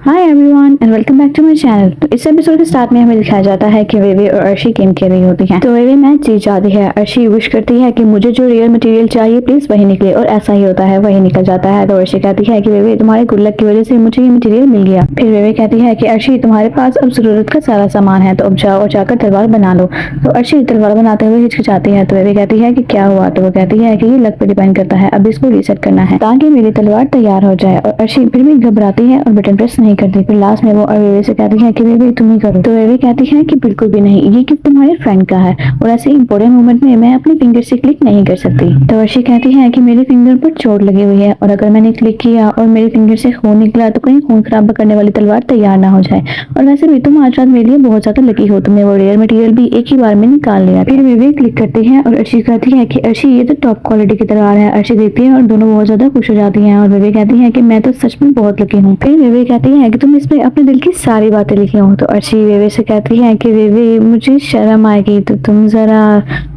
Hi everyone and welcome back to my channel. तो इस episode के स्टार्ट में हमें दिखाया जाता है कि वेवे और अर्शी गेम खेल रही होती हैं। तो वेवे मैच जीत जाती है। अर्शी विश करती है कि मुझे जो रियल मटेरियल चाहिए प्लीज वही निकले, और ऐसा ही होता है, वही निकल जाता है। तो अर्शी कहती है कि वेवे तुम्हारे गुड लक की वजह से मुझे ये मटेरियल मिल गया। फिर वेवे कहती है कि अर्शी तुम्हारे पास अब जरूरत का सारा सामान है, तो अब जाओ और जाकर तलवार बना लो। तो अर्शी तलवार बनाते हुए हिचकिचाती है। तो वेवे कहती है कि क्या हुआ? तो वो कहती है कि ये लक पर डिपेंड करता है, अब इसको रीसेट करना है ताकि मेरी तलवार तैयार हो जाए। और अर्शी फिर भी घबराती है और बटन प्रेस नहीं करती। फिर लास्ट में वो वेवे से कहती है कि वेवे तुम ही करो। तो वेवे कहती है कि बिल्कुल भी नहीं, ये गिफ्ट तुम्हारे फ्रेंड का है और ऐसे इंपॉर्टेंट मोमेंट में मैं अपनी फिंगर से क्लिक नहीं कर सकती। तो अर्शी कहती है कि मेरी फिंगर पर चोट लगी हुई है और अगर मैंने क्लिक किया और मेरी फिंगर से खून निकला तो कहीं खून खराब करने वाली तलवार तैयार ना हो जाए। और वैसे भी तुम आज रात मेरे लिए बहुत ज्यादा लकी हो, तुमने वो रेयर मटेरियल भी एक ही बार में निकाल लिया। फिर वेवे क्लिक करती है और अर्शी कहती है कि अर्शी ये तो टॉप क्वालिटी की तलवार है। अर्शी देखती है और दोनों बहुत ज्यादा खुश हो जाती है और वेवे कहती है कि मैं तो सच में बहुत लकी हूँ। फिर वेवे कहती है कि तुम इसमें अपने दिल की सारी बातें लिखी हो। तो अर्शी वेवे से कहती है कि वेवे मुझे शर्म आएगी तो तुम जरा।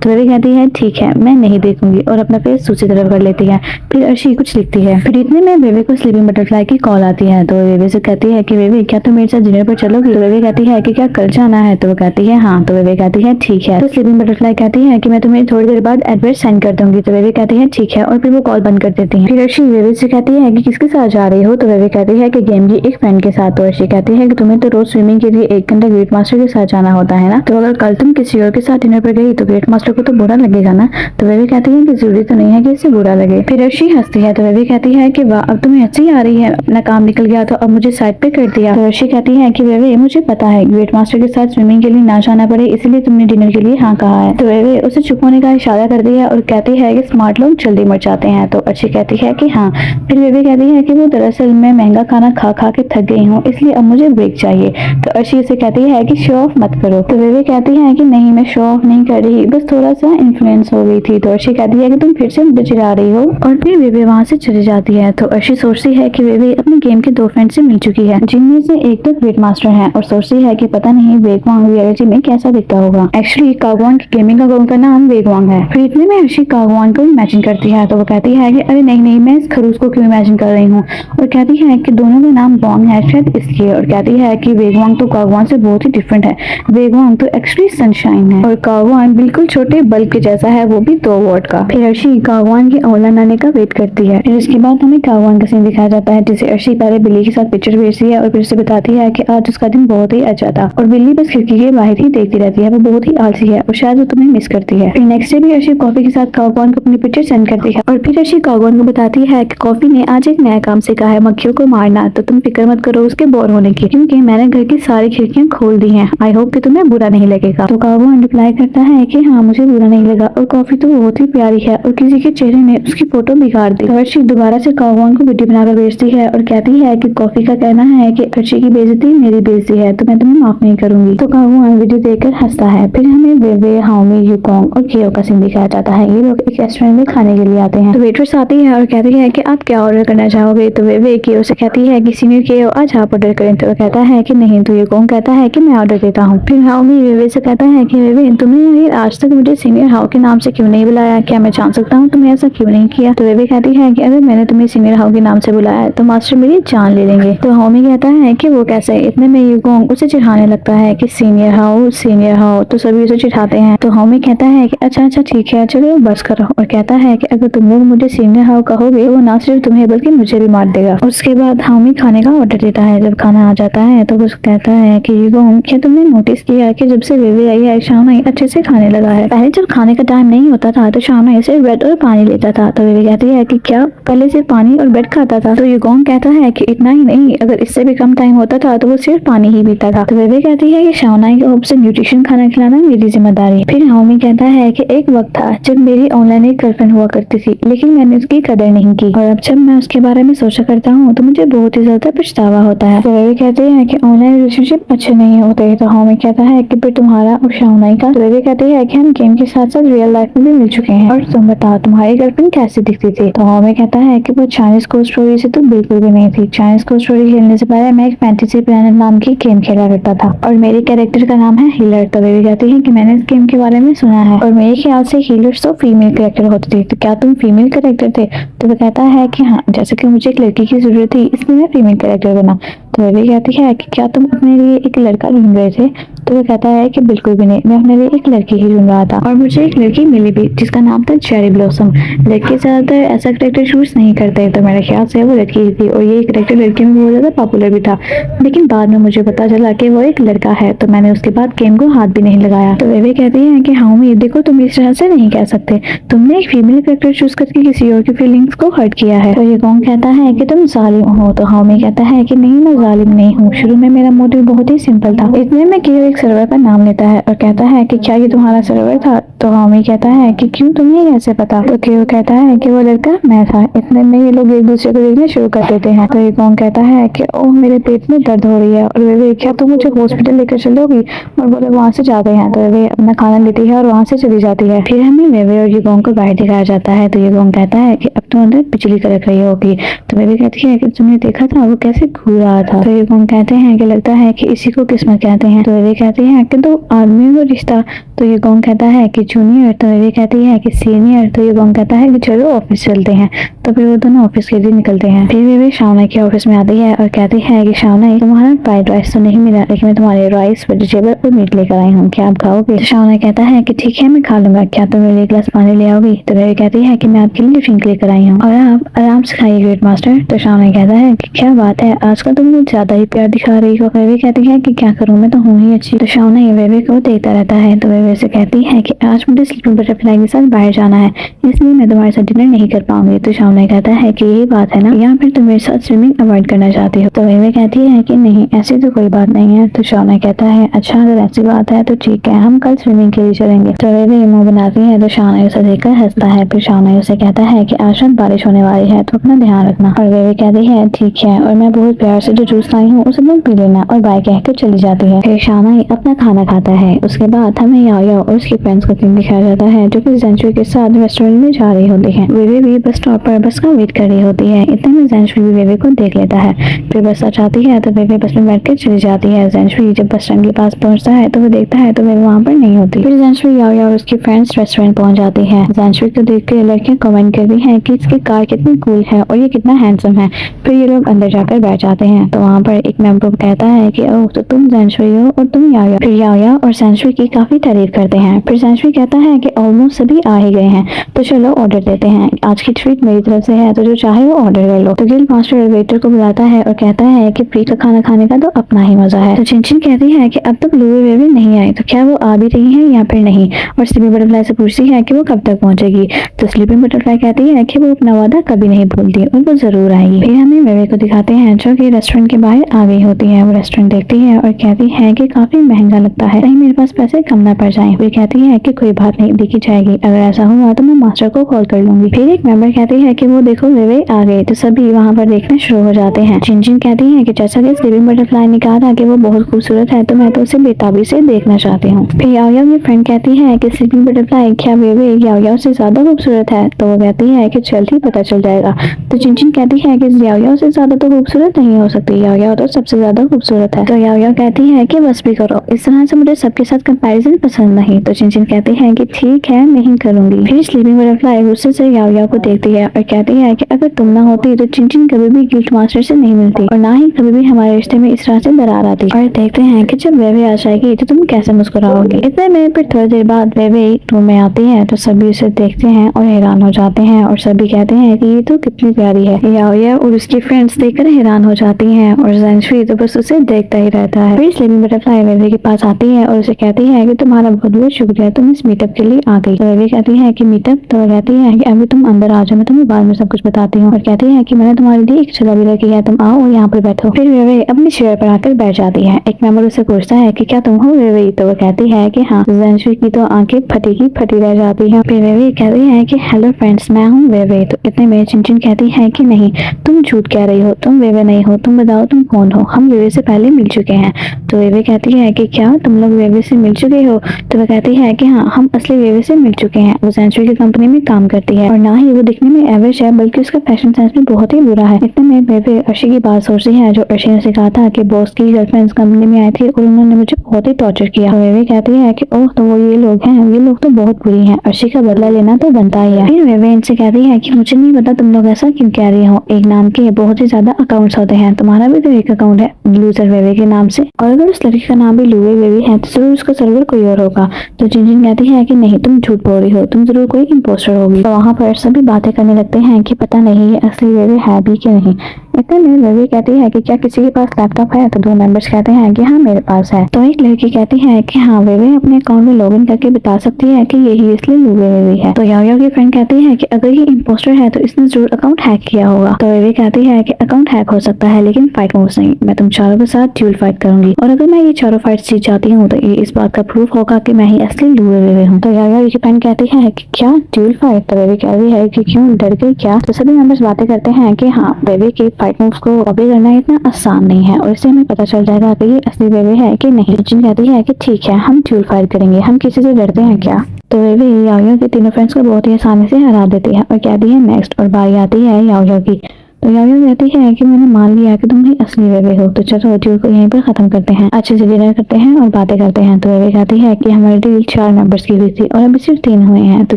तो वेवे कहती है ठीक है मैं नहीं देखूंगी और अपना फेस दूसरी तरफ कर लेती है। फिर अर्शी कुछ लिखती है। फिर इतने में वेवे को स्लीपिंग बटरफ्लाई की कॉल आती है। तो वेवे से कहती है कि वेवे क्या तुम मेरे साथ डिनर पर चलोगी? तो वेवे कहती है कि क्या कल जाना है? तो वो कहती है हाँ। तो वेवे कहती है ठीक है। तो स्लीपिंग बटरफ्लाई कहती है कि मैं तुम्हें थोड़ी देर बाद एड्रेस सेंड कर दूंगी। तो वेवे कहती है ठीक है और फिर वो कॉल बंद कर देती है। फिर अर्शी वेवे से कहती है कि किसके साथ जा रही हो? तो वेवे कहती है कि गेम की एक फ्रेंड के साथ। तो अर्शी कहती है कि तुम्हें तो रोज स्विमिंग के लिए 1 घंटा ग्रेट मास्टर के साथ जाना होता है ना, तो अगर कल तुम किसी और के साथ डिनर पर गई तो ग्रेट मास्टर को तो बुरा लगेगा ना। तो वेवे कहती है कि जरूरी तो नहीं है कि इससे बुरा लगे। फिर अर्शी हंसती है। तो वेवे कहती है कि वाह अब तुम्हें हंसी आ रही है, अपना काम निकल गया तो अब मुझे साइड पे कर दिया। तो अर्शी कहती है कि वेवे मुझे पता है ग्रेट मास्टर के साथ स्विमिंग के लिए ना जाना पड़े, इसलिए तुमने डिनर के लिए हाँ कहा है। तो वेवे उसे चुप होने का इशारा करती है और कहती है कि स्मार्ट लोग जल्दी मर जाते हैं। तो अर्शी कहती है कि हाँ। फिर वेवे कहती है कि वो दरअसल मैं महंगा खाना खा खा के थक गई हूँ, इसलिए अब मुझे ब्रेक चाहिए। तो अर्शी उसे कहती है कि शो ऑफ मत करो। तो वेवे कहती है कि नहीं मैं शो ऑफ नहीं कर रही, बस थोड़ा सा इन्फ्लुएंस हो गई थी। तो अर्शी कहती है कि तुम फिर से मुझे चिढ़ा रही हो और फिर वेवे वहाँ से चली जाती है। तो अर्शी सोचती है कि वेवे अपने गेम के 2 फ्रेंड से मिल चुकी है, जिनमें से एक तो ग्रेट मास्टर है, और सोचती है कि पता नहीं वेगवांग रियलिटी में कैसा दिखता होगा। एक्चुअली कागवान गेमिंग अकाउंट का नाम वेगवांग है। फिर इतने में अर्शी कागवान को इमेजिन करती है। तो वो कहती है कि अरे नहीं नहीं मैं इस खरूस को क्यों इमेजिन कर रही हूँ, और कहती है कि दोनों का नाम वांग है शायद इसलिए, और कहती है कि वेगवांग तो कागवान से बहुत ही डिफरेंट है। वेगवांग तो एक्चुअली सनशाइन है और कागवान बिल्कुल छोटे बल्ब के जैसा है, वो भी 2 वॉट का। फिर अर्शी कागवान के ऑनलाइन आने का वेट करती है। फिर उसके बाद हमें कागवान का सीन दिखाया जाता है, जिसे अर्शी पहले बिल्ली के साथ पिक्चर भेजती है और फिर उसे बताती है कि आज उसका दिन बहुत ही अच्छा था और बिल्ली बस खिड़की के बाहर ही देखती रहती है, वो बहुत ही आलसी है और शायद वो तुम्हें मिस करती है। फिर नेक्स्ट डे भी अर्शी कॉफी के साथ कागवान को अपनी पिक्चर सेंड करती है और फिर अर्शी कागवान को बताती है कि कॉफी ने आज एक नया काम सीखा है, मक्खियों को मारना, तो तुम फिक्र मत करो उसके बोर होने की, क्योंकि मैंने घर की सारी खिड़कियां खोल दी हैं। आई होप कि तुम्हें बुरा नहीं लगेगा। तो कागवान रिप्लाई करता है कि हाँ मुझे बुरा नहीं लगा और कॉफी तो बहुत ही प्यारी है, और किसी के चेहरे ने उसकी फोटो बिगाड़ दी। तो अर्शी दोबारा से कागवान को वीडियो बनाकर भेजती है और कहती है कि कॉफी का कहना है कि अर्शी की बेइज्जती मेरी बेइज्जती है, तो मैं तुम्हें माफ नहीं करूंगी। तो कागवान वीडियो देखकर हंसता है। फिर हमें वेवे, हाओमी, यूकोंग और केओ का सीन दिखाया जाता है। ये लोग एक रेस्टोरेंट में खाने के लिए आते हैं। तो वेटर्स आती है और कहती है कि आप क्या ऑर्डर करना चाहोगे? तो वेवे केओ से कहती है कि सीनियर केओ आज आप ऑर्डर करें। तो कहता है कि नहीं। तो यूकोंग कहता है कि मैं ऑर्डर देता हूँ। फिर हाओमी वेवे से कहता है कि वेवे तुमने आज तक मुझे सीनियर हाउ के नाम से क्यों नहीं बुलाया, क्या मैं जान सकता हूँ तुमने ऐसा क्यों नहीं किया? तो वेवे कहती है कि अगर मैंने तुम्हें सीनियर हाउ के नाम से बुलाया तो मास्टर मेरी जान ले लेंगे। तो हाओमी कहता है कि वो कैसे? इतने में यूकोंग उसे चिढ़ाने लगता है कि सीनियर हाउ, तो सभी उसे चिढ़ाते हैं। तो हाओमी कहता है कि अच्छा ठीक है चलो बस करो, और कहता है कि अगर तुम लोग मुझे सीनियर हाउ कहोगे वो ना सिर्फ तुम्हें बल्कि मुझे भी मार देगा। उसके बाद हाओमी खाने का ऑर्डर देता है। जब खाना आ जाता है तो वो कहता है कि यूकोंग क्या तुमने नोटिस किया कि जब से वेवे आई है शाओनाई अच्छे से खाने लगा है? पहले जब खाने का टाइम नहीं होता था तो शाओनाई सिर्फ ब्रेड और पानी लेता था। तो वेवे कहती है कि क्या पहले सिर्फ पानी और ब्रेड खाता था? तो यूकोंग कहता है कि इतना ही नहीं, अगर इससे भी कम टाइम होता था तो वो सिर्फ पानी ही पीता था। तो वेवे कहती है कि शाओनाई को अब से न्यूट्रिशन खाना खिलाना मेरी जिम्मेदारी। फिर हाओमी कहता है कि एक वक्त था जब मेरी ऑनलाइन एक गर्लफ्रेंड हुआ करती थी, लेकिन मैंने उसकी कदर नहीं की, और अब जब मैं उसके बारे में सोचा करता हूँ तो मुझे बहुत ही ज्यादा पछतावा होता है। तो वेवे कहते हैं कि ऑनलाइन रिलेशनशिप अच्छे नहीं होते। तो हाओमी कहता है कि फिर तुम्हारा और शाओनाई का? तो वेवे कहते हैं कि हम गेम के साथ साथ रियल लाइफ में भी मिल चुके हैं, और तुम बताओ तुम्हारी गर्लफ्रेंड कैसी दिखती थी? तो हाओमी कहता है कि वो चाइनीज कोड स्टोरी से तो बिल्कुल भी नहीं थी। चाइनीज कोड स्टोरी खेलने से पहले मैं एक फैंटेसी प्लैनेट नाम की गेम खेला करता था और मेरे कैरेक्टर का नाम है हीलर। तो वेवे कहती है कि मैंने इस गेम के बारे में सुना है और मेरे ख्याल से हीलर्स तो फीमेल कैरेक्टर होते थे, तो क्या तुम फीमेल कैरेक्टर थे? तो वो कहता है कि हाँ, जैसे कि मुझे एक लड़की की जरूरत थी इसलिए मैं फीमेल कैरेक्टर बिना। तो वेवे कहती है कि क्या तुम अपने लिए एक लड़का ढूंढ रहे थे? तो वो कहता है कि बिल्कुल भी नहीं, मैं अपने लिए एक लड़की ही ढूंढ रहा था और मुझे एक लड़की मिली भी जिसका नाम था चेरी ब्लॉसम। लड़के ज्यादातर ऐसा करेक्टर चूज नहीं करते, तो मेरे ख्याल से वो लड़की ही थी और ये करेक्टर लड़कियों में बहुत ज्यादा पॉपुलर भी था। लेकिन बाद में मुझे पता चला कि वो एक लड़का है, तो मैंने उसके बाद गेम को हाथ भी नहीं लगाया। तो वेवे कहती है कि हाँ उम्मीद, देखो तुम इस तरह से नहीं कह सकते, तुमने एक फीमेल करेक्टर चूज करके किसी और की फीलिंग्स को हर्ट किया है। तो ये कौन कहता है कि तुम जालिम हो? तो हाउमी कहता है कि नहीं, मैं जालिम नहीं हूँ, शुरू में मेरा मोटिव बहुत ही सिंपल था। इतने में कियो एक सर्वर का नाम लेता है और कहता है कि क्या ये तुम्हारा सर्वर था? तो हाउमी कहता है कि क्यों, तुम्हें कैसे पता? तो कियो कहता है कि वो लड़का मैं था। इतने में ये लोग एक दूसरे को देखना शुरू कर देते हैं। तो ये कौन कहता है कि ओह मेरे पेट में दर्द हो रही है, और वे क्या तुम मुझे हॉस्पिटल लेकर चलोगी? और वो लोग वहाँ से जाते हैं। तो वे अपना खाना लेती है और वहाँ से चली जाती है। फिर हमें वेवे और युगोंग को बाहर दिखाया जाता है। तो युगोंग कहता है कि अब तुम अंदर बिजली कड़क रही होगी। तो वेवे कहती है कि तुमने देखा था वो कैसे घूर रहा था? तो युगोंग कहते हैं कि लगता है कि इसी को किस्मत कहते हैं। तो वेवे कहती है कि तो आदमी को रिश्ता। तो युगोंग कहता है कि जूनियर। तो वेवे कहती है कि सीनियर। तो युगोंग कहता है कि चलो ऑफिस चलते हैं। तो फिर वो दोनों ऑफिस के लिए निकलते हैं। फिर वेवे शाओनाई के ऑफिस में आती है और कहती है कि शाओनाई, तुम्हारा फ्राइड राइस तो नहीं मिला, लेकिन मैं तुम्हारे राइस, वेजिटेबल और मीट लेकर आई हूँ, क्या आप खाओगे? तो शाओनाई कहता है कि ठीक है मैं खा लूंगा, क्या तुम मेरे लिए एक गिलास पानी ले आओगी? तो वेवे कहती है कि मैं आपके लिए ड्रिंक लेकर आई हूँ और आप आराम से खाइए ग्रेट मास्टर। तो शाओनाई कहता है कि क्या बात है, आजकल तुम मुझे ज्यादा ही प्यार दिखा रही हो। वेवे कहती है कि क्या करूँ, मैं तो हूँ ही अच्छी। तो शाओनाई वेवे को देखता रहता है। तो वेवे से कहती है कि आज मुझे स्लीपिंग बटरफ्लाई के साथ बाहर जाना है, इसलिए मैं तुम्हारे साथ डिनर नहीं कर पाऊंगी। तो शाओनाई कहता है कि यही बात है ना, या फिर तुम मेरे साथ स्विमिंग अवॉइड करना चाहती हो? तो वेवे कहती है कि नहीं, ऐसी तो कोई बात नहीं है। तो शाओनाई कहता है अच्छा, अगर ऐसी बात है तो ठीक है, हम कल स्विमिंग के लिए चलेंगे। तो वेवे मुंह बनाती है। तो शाओनाई उसे देखकर हंसता है। फिर शाओनाई उसे कहता है कि आज रात बारिश होने वाली है, तो अपना ध्यान रखना। और वेवे कहती है ठीक है, और मैं बहुत प्यार से जो जूस लाई हूँ उसे तुम पी लेना, और बाय कहकर चली जाती है। फिर शाओनाई अपना खाना खाता है। उसके बाद हमें याओ और उसकी फ्रेंड्स का सीन दिखाया जाता है, जो कि ज़ेंशुई के साथ रेस्टोरेंट में जा रही होती है। वेवे भी बस स्टॉप पर बस का वेट कर रही होती है। इतने में ज़ेंशुई भी वेवे को देख लेता है। फिर बस आ जाती है। तो वेवे बस में बैठ कर चली जाती है। ज़ेंशुई जब बस स्टैंड के पास पहुंचता है तो वो देखता है तो वेवे वहाँ पर नहीं होती। फिर ज़ेंशुई याओ और उसकी फ्रेंड्स रेस्टोरेंट पहुंच जाती है। ज़ेंशुई को देख कर लड़कियां कमेंट करती हैं कि इसकी कार कितनी कूल है और ये कितना हैंडसम है। फिर ये लोग अंदर जाकर बैठ जाते हैं। तो वहाँ पर एक मेंबर कहता है कि ओह, तो तुम ज़ेंशुई हो और तुम याओ। फिर याओ और ज़ेंशुई की काफी तारीफ करते हैं। फिर ज़ेंशुई कहता है कि ऑलमोस्ट सभी आ ही गए हैं, तो चलो ऑर्डर देते हैं, आज की ट्रीट मेरी तरफ से है, तो जो चाहे वो ऑर्डर कर लो। तो गिल्ड मास्टर वेटर को बुलाता है और कहता है कि फ्री का खाना खाने का तो अपना ही मजा है। तो चिनचिन कहती है कि अब तक लूई वेवे नहीं आई, तो क्या वो आ भी रही है या फिर नहीं? और स्लीपिंग बटरफ्लाई से पूछती है कि वो कब तक पहुंचेगी। तो स्लीपिंग बटरफ्लाई कहती है कि वो अपना वादा कभी नहीं भूलती और वो जरूर आएगी। फिर हमें वेवे को दिखाते हैं जो कि रेस्टोरेंट के बाहर आ गई होती है। वो रेस्टोरेंट देखती है और कहती है कि काफी महंगा लगता है, कहीं मेरे पास पैसे कम ना पड़ जाए। फिर कहती है कि कोई बात नहीं, देखी जाएगी, अगर ऐसा हुआ तो मैं मास्टर को कॉल कर लूंगी। फिर एक मेंबर कहती है कि वो देखो वेवे आ गए। तो सभी वहाँ पर देखना शुरू हो जाते हैं। चिनचिन कहती है कि जैसा कि स्लीपिंग बटरफ्लाई ने कहा था कि वो बहुत खूबसूरत है, तो मैं तो उसे बेताबी से देखना चाहती हूँ। फिर याओ की फ्रेंड कहती है कि स्लीपिंग बटरफ्लाई, क्या वेवे याओ से ज्यादा खूबसूरत है? तो वो कहती है कि जल्द ही पता चल जाएगा। तो चिनचिन कहती है कि याओ से ज्यादा तो खूबसूरत नहीं हो सकती, याओ तो सबसे ज्यादा खूबसूरत है। तो याओ कहती है कि बस भी करो, इस तरह से मुझे सबके साथ कंपैरिजन पसंद नहीं। तो चिनचिन कहती है कि ठीक है, नहीं करूंगी। फिर स्लीपिंग बटरफ्लाई गुस्से से याओ को देखती है और कहती है कि अगर तुम ना होती तो चिनचिन कभी भी गिल्ड मास्टर से नहीं मिलती और ना ही कभी भी हमारे रिश्ते में इस तरह से दरार आती। और देखते हैं कि जब वेवे आ जाएगी तो तुम कैसे मुस्कुराओगे। इतने में फिर थोड़ी देर बाद वेवे रूम में आती है। तो सभी उसे देखते हैं और हैरान हो जाते हैं और सभी कहते हैं कि ये तो कितनी प्यारी है। याओ और उसकी फ्रेंड्स देखकर हैरान हो जाती हैं और ज़ेंशुई तो बस उसे देखता ही रहता है। फिर स्लीपिंग बटरफ्लाई वेवे के पास आती है और उसे कहती है कि तुम्हारा बहुत बहुत शुक्रिया, तुम इस मीटअप के लिए आ गई। तो वेवे कहती है कि मीटअप? तो वो कहती है कि अभी तुम अंदर आ जाओ, मैं तुम्हें बाद में सब कुछ बताती हूँ। और कहती है कि मैंने तुम्हारे लिए एक जगह भी रखी है, तुम आओ और यहाँ पर बैठो। फिर वेवे अपनी चेयर पर आकर बैठ जाती है। एक मेंबर उसे पूछता है कि क्या तुम हो वेवे? तो वो कहती है कि हाँ। ज़ेंशुई की तो आंखें फटी की फटी रह जाती है। फिर वेवे कहती है कि हेलो फ्रेंड्स, मैं हूँ वेवे। तो इतने में चिनचिन कहती है कि नहीं, तुम झूठ कह रही हो, तुम वेवे नहीं हो, तुम बताओ तुम कौन हो, हम वेवे से पहले मिल चुके हैं। तो वेवे कहती है कि क्या तुम लोग वेवे से मिल चुके हो? तो वो कहती है कि हाँ, हम असली वेवे से मिल चुके हैं। वो ज़ेंशुई की कंपनी में काम करती है और ना ही वो दिखने में एवरेज है, बल्कि उसका फैशन सेंस भी बहुत ही बुरा है। इतने में वेवे अर्शी की बात सोचती है, जो अर्शी ने सिखा था कि बॉस की गर्लफ्रेंड्स कंपनी में आई थी और उन्होंने मुझे बहुत ही टॉर्चर किया। तो वेवे कहती है कि ओह, तो वो ये लोग हैं, ये लोग तो बहुत बुरी हैं, अर्शी का बदला लेना तो बनता ही है। फिर वेवे इनसे कहती है कि मुझे नहीं पता तुम लोग ऐसा क्यों कह रही हो, एक नाम के बहुत ही ज्यादा अकाउंट्स होते हैं, तुम्हारा भी तो एक अकाउंट है लूजर वेवे के नाम से, और अगर उस लड़की का नाम भी लूवे वेवे है तो जरूर उसका सर्वर कोई और होगा। तो जिनजिन कहती है कि नहीं, तुम झूठ बोल रही हो, तुम जरूर कोई इम्पोस्टर होगी। तो वहाँ पर सभी बातें करने लगते हैं कि पता नहीं ये असली वेवे है भी कि नहीं। इतने में वेवे कहती है कि क्या किसी के पास लैपटॉप है, तो दो मेंबर्स कहते हैं कि हाँ मेरे पास है। तो एक लड़की कहती है कि हाँ वेवे अपने अकाउंट में लॉगिन करके बता सकती है कि यही इसलिए लूवे वेवे है। तो याओ की फ्रेंड कहती है कि अगर ये इम्पोस्टर है तो इसने जरूर अकाउंट हैक किया होगा। तो वेवे कहती है कि अकाउंट हैक हो सकता है लेकिन फाइट मूव्स नहीं, मैं तुम चारों के साथ ड्यूल फाइट करूंगी, और अगर मैं ये चारों फाइट जीत जाती हूँ तो ये इस बात का प्रूफ होगा कि मैं ही असली लूवे वेवे हूँ। तो याओ की फ्रेंड कहती है कि क्या ड्यूल फाइट? तो वेवे कहती है कि क्यों, डर गई क्या? तो सभी मेंबर्स बातें करते हैं कि हाँ वेवे के फाइट मूव्स को कॉपी करना इतना आसान नहीं है और इससे हमें पता चल जाएगा कि ये असली वेवे है कि नहीं। जिन कहती है कि ठीक है, हम ड्यूल फाइट करेंगे, हम किसी से डरते हैं क्या? तो वेवे याओ के तीनों फ्रेंड्स को बहुत ही आसानी से हरा देती है और कहती है नेक्स्ट, और बारी आती है याओ की। तो याओ कहती है कि मैंने मान लिया कि तुम ही असली वेवे हो, तो चलो डील को यहीं पर खत्म करते हैं, अच्छे से डिनर करते हैं और बातें करते हैं। तो वेवे कहती है कि हमारी डील 4 मेंबर्स की हुई थी और अभी सिर्फ 3 हुए हैं, तो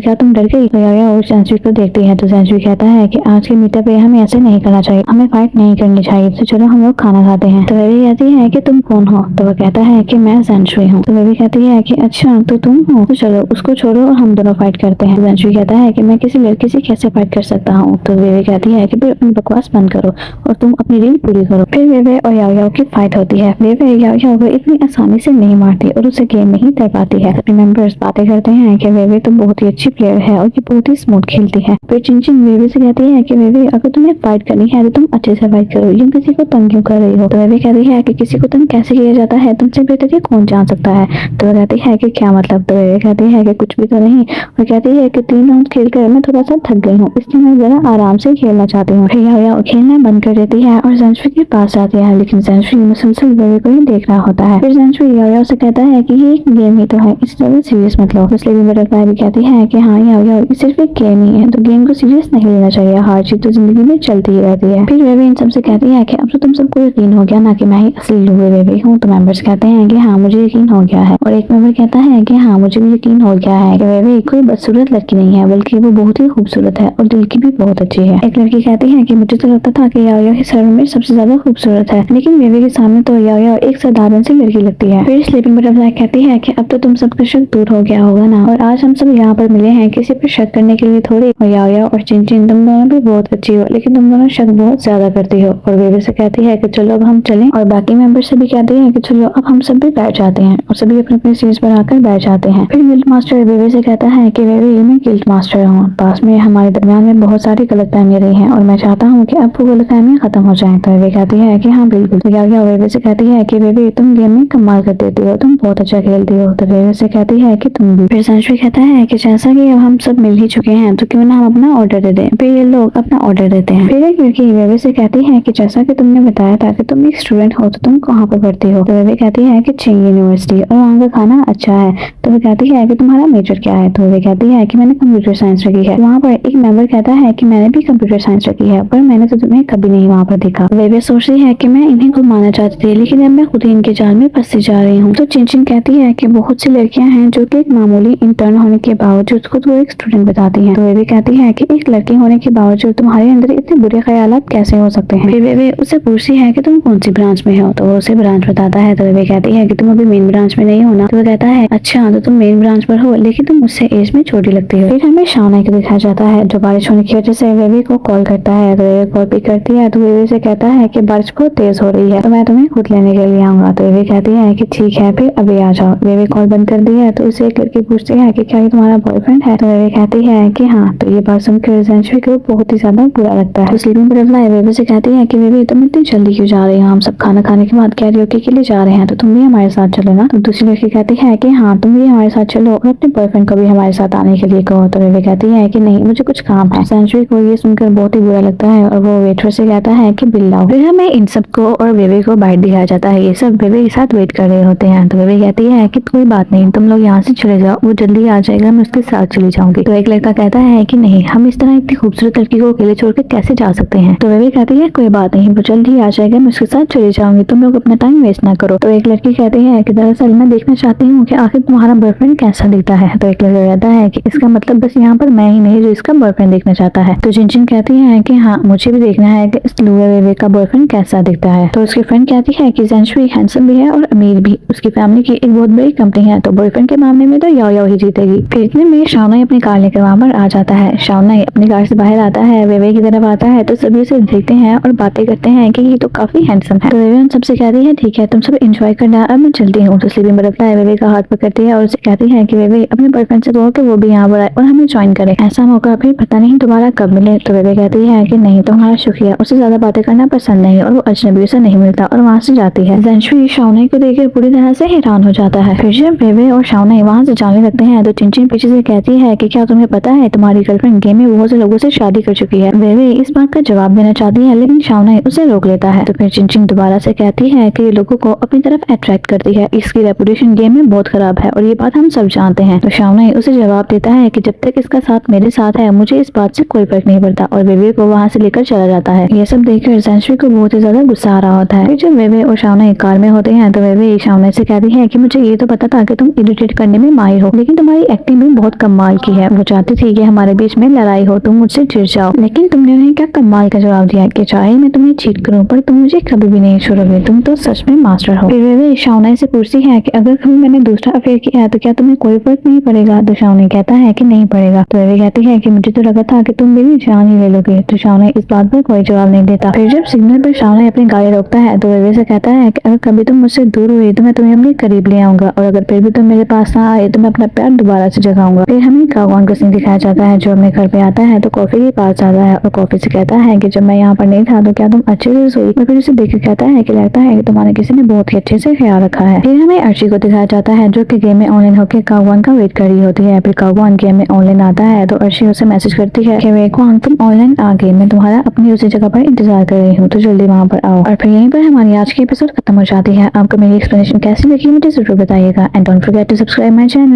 क्या तुम डर गई? तो याओ सेंचुरी को देखती है। तो सेंचुरी कहता है कि आज के मीटअप पे हमें ऐसे नहीं करना चाहिए, हमें फाइट नहीं करनी चाहिए, तो चलो हम लोग खाना खाते हैं। तो वेवे कहती है कि तुम कौन हो? तो वो कहता है कि मैं सेंचुरी हूँ। तो वेवे कहती है कि अच्छा तो तुम हो, तो चलो उसको छोड़ो और हम दोनों फाइट करते हैं। सेंचुरी कहता है कि मैं किसी लड़की से कैसे फाइट कर सकता हूँ? तो वेवे कहती है कि फिर बकवास बंद करो और तुम अपनी डील पूरी करो। फिर वेवे और याओ की फाइट होती है। वेवे याओ को इतनी आसानी से नहीं मारती और उसे गेम में ही कर पाती है। सभी मेंबर्स बातें करते हैं कि वेवे तो बहुत ही अच्छी प्लेयर है और ये बहुत ही स्मूथ खेलती है। फिर चिनचिन वेवे से कहती है कि वेवे अगर तुम्हें फाइट करनी है तो तुम अच्छे से फाइट करो, तुम किसी को तंग क्यों कर रही हो? तो वेवे कहती है कि किसी को तंग कैसे किया जाता है तुमसे बेहतर ये कौन जान सकता है? तो वो कहती है कि क्या मतलब? तो वेवे कहती है कि कुछ भी तो नहीं, और कहती है कि 3 राउंड खेल कर मैं थोड़ा सा थक गई हूँ, इसलिए मैं जरा आराम से खेलना चाहती हूँ। फिर याओ खेलना बंद कर देती है और सेंचुरी के पास जाती है, लेकिन सेंचुरी मुसलसल वेवे को ही देख रहा होता है। फिर सेंचुरी याओ से कहता है कि ये एक गेम ही तो है, इस तरह सीरियस मत लो। इसलिए भी बटरफ्लाई भी कहती है कि हाँ याओ ये सिर्फ एक गेम ही है, तो गेम को सीरियस नहीं लेना चाहिए, हार जीत तो जिंदगी में चलती ही रहती है। फिर वेवे इन सबसे कहती है कि अब तो तुम सबको यकीन हो गया ना कि मैं ही असली लूवे वेवे हूँ। तो मेंबर्स कहते हैं कि हाँ मुझे यकीन हो गया है, और एक मेंबर कहता है कि हाँ मुझे भी यकीन हो गया है कि वेवे कोई बदसूरत लड़की नहीं है, बल्कि वो बहुत ही खूबसूरत है और दिल की भी बहुत अच्छी है। एक लड़की कहती है कि मुझे तो लगता था कि याओ के सर्वर में सबसे ज्यादा खूबसूरत है, लेकिन वेवे के सामने तो याओ एक साधारण सी लड़की लगती है। फिर स्लीपिंग बटरफ्लाई कहती है कि अब तो तुम सबका शक दूर हो गया होगा ना, और आज हम सब यहाँ पर मिले हैं किसी पर शक करने के लिए थोड़ी। और याओ और चिनचिन तुम दोनों भी बहुत अच्छी हो, लेकिन तुम दोनों शक बहुत ज्यादा करती हो। और वेवे से कहती है कि चलो अब हम चलें, और बाकी मेंबर से भी कहती है कि चलो अब हम सब भी बैठ जाते हैं, और सभी अपने अपने सीट्स पर आकर बैठ जाते हैं। फिर गिल्ड मास्टर वेवे से कहता है कि वेवे ये मैं गिल्ड मास्टर हूँ, पास में हमारे दरमियान में बहुत सारी गलतफहमियां रही हैं और मैं चाहता हूँ कि अब वो गलतफहमियां खत्म हो जाएं। तो वेवे कहती है कि हाँ बिल्कुल। तो याओ वेवे से कहती है कि वेवे तुम गेम में कमाल कर देती हो, तुम बहुत अच्छा खेलती हो। तो वेवे से कहती है कि तुम भी। फिर सेंचुरी कहता है कि जैसा कि अब हम सब मिल ही चुके हैं तो क्यों ना हम अपना ऑर्डर दे दें। फिर ये लोग अपना ऑर्डर देते हैं। फिर एक लड़की वेवे से कहती है कि जैसा कि तुमने बताया था कि तुम एक स्टूडेंट हो, तो तुम कहाँ पर पढ़ती हो? तो वेवे कहती है कि चिंग यूनिवर्सिटी, और वहाँ का खाना अच्छा है। तो वो कहती है कि तुम्हारा मेजर क्या है? तो वेवे कहती है कि मैंने कंप्यूटर साइंस रखी है। वहाँ पर एक मेंबर कहता है कि मैंने भी कंप्यूटर साइंस रखी है, पर मैंने तो तुम्हें कभी नहीं वहाँ पर देखा। वेवे सोचती है कि मैं इन्हें घुमाना चाहती थी, लेकिन अब मैं खुद ही इनके जाल में फंसती जा रही हूँ। तो चिनचिन कहती है कि बहुत सी लड़कियां हैं जो कि एक मामूली इंटर्न होने के बावजूद खुद को एक स्टूडेंट बताती हैं। तो वेवे कहती है कि एक लड़की होने के बावजूद तुम्हारे अंदर इतने बुरे ख्यालात कैसे हो सकते हैं? फिर वेवे उससे पूछती है कि तुम कौन सी ब्रांच में हो? तो वो उसे ब्रांच बताता है। तो वेवे कहती है कि तुम अभी मेन ब्रांच में नहीं हो ना? तो वो कहता है अच्छा तो तुम मेन ब्रांच पर हो, लेकिन तुम मुझसे एज में छोटी लगती हो। फिर हमें शाना को दिखाया जाता है जो बारिश होने की वजह से वेवे को कॉल करता है। तो वेवे कॉल पिक करती है। तो वेवे से कहता है कि बारिश बहुत तेज हो रही है, तो मैं तुम्हें खुद लेने के लिए आऊंगा। तो वेवे कहती है कि ठीक है फिर अभी आ जाओ। वेवे कॉल बंद कर दी है। तो उसे एक लड़की पूछती है कि क्या ये तुम्हारा बॉयफ्रेंड है? तो वेवे कहती है कि हाँ। तो ये बात सुनकर सेंचुरी को बहुत ही ज्यादा बुरा लगता है। तो स्लीपिंग बटरफ्लाई वेवे से कहती है कि वेवे तुम इतनी जल्दी क्यों जा रही हो? हम सब खाना खाने के बाद कैरियोके के लिए जा रहे हैं, तो तुम भी हमारे साथ चलो ना। तो दूसरी लड़की कहती है कि हाँ तुम भी हमारे साथ चलो और अपने बॉयफ्रेंड को भी हमारे साथ आने के लिए कहो। तो वेवे कहती है कि नहीं मुझे कुछ काम है। सेंचुरी को ये सुनकर बहुत ही बुरा लगता है और वो वेटर से कहता है कि बिल लाओ। फिर हमें इन सबको और वेवे को बाइट दिखाया जाता है। ये सब वेवे के साथ वेट कर रहे होते हैं। तो वेवे कहती है कि कोई बात नहीं, तुम लोग यहाँ से चले जाओ, वो जल्दी आ जाएगा, मैं उसके साथ चली जाऊंगी। तो एक लड़का कहता है कि नहीं, हम इस तरह इतनी खूबसूरत लड़की को अकेले छोड़कर कैसे जा सकते हैं? तो वेवे कहती है कोई बात नहीं, वो जल्दी आ जाएगा, मैं उसके साथ चली जाऊंगी, तुम लोग अपना टाइम वेस्ट ना करो। तो एक लड़की कहती है कि दरअसल मैं देखना चाहती हूँ कि आखिर तुम्हारा बॉयफ्रेंड कैसा दिखता है। तो एक लड़का कहता है कि इसका मतलब बस यहाँ पर मैं ही नहीं जो इसका बॉयफ्रेंड देखना चाहता है। तो चिनचिन कहती है कि हाँ मुझे मुझे भी देखना है कि इस लुए वेवे का बॉयफ्रेंड कैसा दिखता है। तो उसकी फ्रेंड कहती है कि जेंशुई हैंडसम भी है और अमीर भी, उसकी फैमिली की एक बहुत बड़ी कंपनी है, तो बॉयफ्रेंड के मामले में तो याओ याओ ही जीतेगी। फिर इतने में शाओनाई अपनी कार लेकर वहाँ पर आ जाता है। शाओनाई अपनी कार से बाहर आता है, वेवे की तरफ आता है तो सभी उसे देखते हैं और बातें करते हैं कि ये तो काफी हैंडसम है। तो वेवे उन सबसे कहती है ठीक है तुम सब एंजॉय करना, अब मैं चलती हूँ। तो स्लीपिंग बटरफ्लाई वेवे का हाथ पकड़ती है और उसे कहती है कि वेवे अपने बॉयफ्रेंड से कहो कि वो भी यहाँ पर आए और हमें ज्वाइन करे, ऐसा मौका फिर पता नहीं दोबारा कब मिले। तो वेवे कहती है कि नहीं तुम्हारा शुक्रिया, उसे ज्यादा बातें करना पसंद नहीं और वो अजनबियों से नहीं मिलता और वहाँ से जाती है। जेंशुई शाओनाई को देखकर पूरी तरह से हैरान हो जाता है। फिर जब वेवे और शाओनाई वहाँ से जाने लगते हैं तो चिंचिन पीछे से कहती है कि क्या तुम्हें पता है तुम्हारी गर्लफ्रेंड गेम में बहुत से लोगों से शादी कर चुकी है। वेवे इस बात का जवाब देना चाहती है लेकिन शाओनाई उसे रोक लेता है। तो फिर चिंचिन दोबारा से कहती है कि ये लोगों को अपनी तरफ अट्रैक्ट करती है, इसकी रेपुटेशन गेम में बहुत खराब है और ये बात हम सब जानते हैं। तो शाओनाई उसे जवाब देता है कि जब तक इसका साथ मेरे साथ है मुझे इस बात से कोई फर्क नहीं पड़ता और वेवे को वहाँ से लेकर चला जाता है। ये सब देखकर जेंशुई को बहुत ही ज्यादा गुस्सा आ रहा होता है। फिर जब वेवे और शाओनाई कार में होते हैं तो वेवे शाओनाई से कहती है कि मुझे ये तो पता था कि तुम इरिटेट करने में माहिर हो, लेकिन तुम्हारी एक्टिंग भी बहुत कमाल की है। वो चाहती थी कि हमारे बीच में लड़ाई हो, तुम मुझसे चिढ़ जाओ, लेकिन तुमने उन्हें क्या कमाल का जवाब दिया कि चाहे मैं तुम्हें चीट करूं पर तुम मुझे कभी भी नहीं छोड़ोगे, तुम तो सच में मास्टर हो। फिर वेवे शाओनाई से पूछती है कि अगर कभी मैंने दूसरा अफेयर किया है तो क्या तुम्हें कोई फर्क नहीं पड़ेगा। तो शाओनाई कहता है कि नहीं पड़ेगा। तो वेवे कहती है कि मुझे तो लगा था कि तुम मेरी जान ही ले लोगे। तो शाओनाई इस बात पर कोई जवाब नहीं देता। फिर जब सिग्नल पर शाओनाई अपनी गाड़ी रोकता है तो वेवे से कहता है कि अगर कभी तुम मुझसे दूर हुई तो मैं तुम्हें अपने करीब ले आऊंगा और अगर फिर भी तुम मेरे पास ना आए तो मैं अपना प्यार दोबारा से जगाऊंगा। फिर हमें कागवान का सीन दिखाया जाता है जो अपने घर पे आता है तो कॉफी के पास जाता है और कॉफी से कहता है कि जब मैं यहाँ पर नहीं था तो क्या तुम अच्छे से सोई। और फिर उसे देखकर कहता है कि लगता है कि तुम्हारे किसी ने बहुत ही अच्छे से ख्याल रखा है। फिर हमें अर्शी को दिखाया जाता है जो कि गेम में ऑनलाइन होकर कागवान का वेट कर रही होती है। फिर कागवान गेम में ऑनलाइन आता है तो अर्शी उसे मैसेज करती है कि वेगवान तुम ऑनलाइन आ गए, मैं तुम्हारा अपनी उसी जगह पर इंतजार कर रही हूँ तो जल्दी वहाँ पर आओ। और फिर यहीं पर हमारी आज की एपिसोड खत्म हो जाती है। आपको मेरी एक्सप्लेनेशन कैसी लगी मुझे जरूर बताइएगा and don't forget to subscribe my channel.